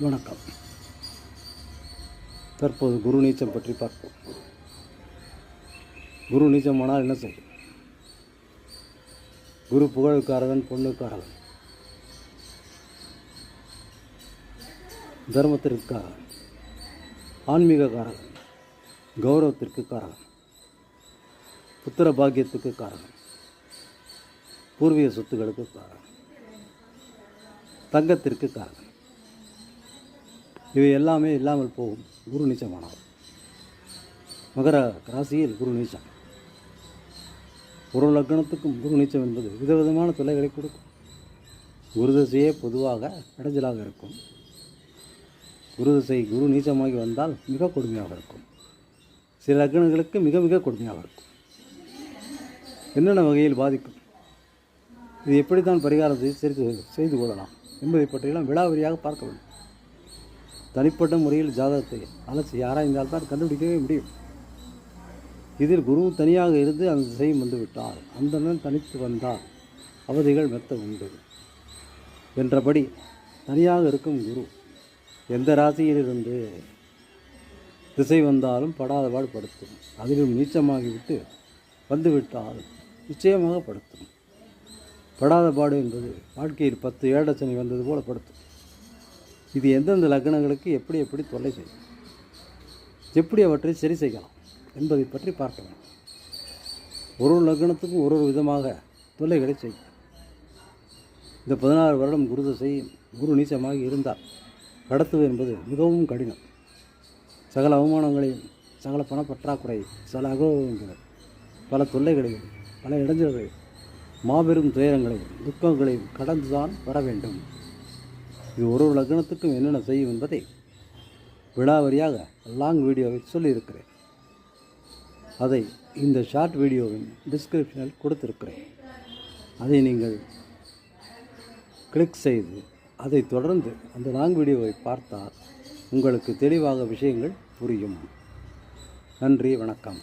வணக்கம். தற்போது குரு நீச்சம் பற்றி பார்ப்போம். குரு நீச்சமானால் என்ன செய்யும்? குரு புகழுக்காரகன், பொண்ணுக்காரகன், தர்மத்திற்காரகன், ஆன்மீக காரகன், கௌரவத்திற்கு காரகன், புத்திர பாக்கியத்துக்கு காரகன், பூர்வீக சொத்துக்களுக்கு காரகன், தங்கத்திற்கு காரகன். இவை எல்லாமே இல்லாமல் போகும் குரு நீச்சமானால். மகர ராசியில் குரு நீச்சம். ஒரு லக்னத்துக்கும் குரு நீச்சம் என்பது விதவிதமான தொல்லைகளை கொடுக்கும். குரு திசையே பொதுவாக இடைஞ்சலாக இருக்கும். குரு திசை குரு நீச்சமாகி வந்தால் மிக கொடுமையாக இருக்கும். சில லக்னங்களுக்கு மிக மிக கொடுமையாக இருக்கும். என்னென்ன வகையில் பாதிக்கும், இது எப்படித்தான் பரிகாரத்தை செய்து கொள்ளலாம் என்பதை பற்றியெல்லாம் விழாவரியாக பார்க்க வேண்டும். தனிப்பட்ட முறையில் ஜாதகத்தை அலசி ஆராய்ந்தால்தான் கண்டுபிடிக்கவே முடியும். இதில் குரு தனியாக இருந்து அந்த திசையும் வந்துவிட்டால், அந்த தனித்து வந்தால் அவதிகள் மெத்த உண்டு என்றபடி தனியாக இருக்கும் குரு எந்த ராசியிலிருந்து திசை வந்தாலும் படாதபாடு படுத்தும். அதிலும் நீச்சமாகிவிட்டு வந்துவிட்டால் நிச்சயமாக படுத்தும். படாத பாடு என்பது வாழ்க்கையில் 10 ஏழச்சனி வந்தது போல படுத்தும். இது எந்தெந்த லக்னங்களுக்கு எப்படி எப்படி தொல்லை செய்யும், எப்படி அவற்றை சரி செய்யலாம் என்பதை பற்றி பார்க்க வேண்டும். ஒரு லக்னத்துக்கும் ஒரு விதமாக தொல்லைகளை செய்யும். இந்த 16 வருடம் குரு திசை குரு நீச்சமாக இருந்தால் கடத்துவது என்பது மிகவும் கடினம். சகல அவமானங்களையும், சகல பணப்பற்றாக்குறை, சில அகௌரவங்களையும், பல தொல்லைகளையும், பல இடைஞ்சல்களையும், மாபெரும் துயரங்களையும் துக்கங்களையும் கடந்துதான் வர வேண்டும். இது ஒரு லக்னத்துக்கும் என்னென்ன செய்யும் என்பதை விழாவரியாக லாங் வீடியோவில் சொல்லியிருக்கிறேன். அதை இந்த ஷார்ட் வீடியோவின் டிஸ்கிரிப்ஷனில் கொடுத்திருக்கிறேன். அதை நீங்கள் கிளிக் செய்து அதை தொடர்ந்து அந்த லாங் வீடியோவை பார்த்தால் உங்களுக்கு தெளிவாக விஷயங்கள் புரியும். நன்றி, வணக்கம்.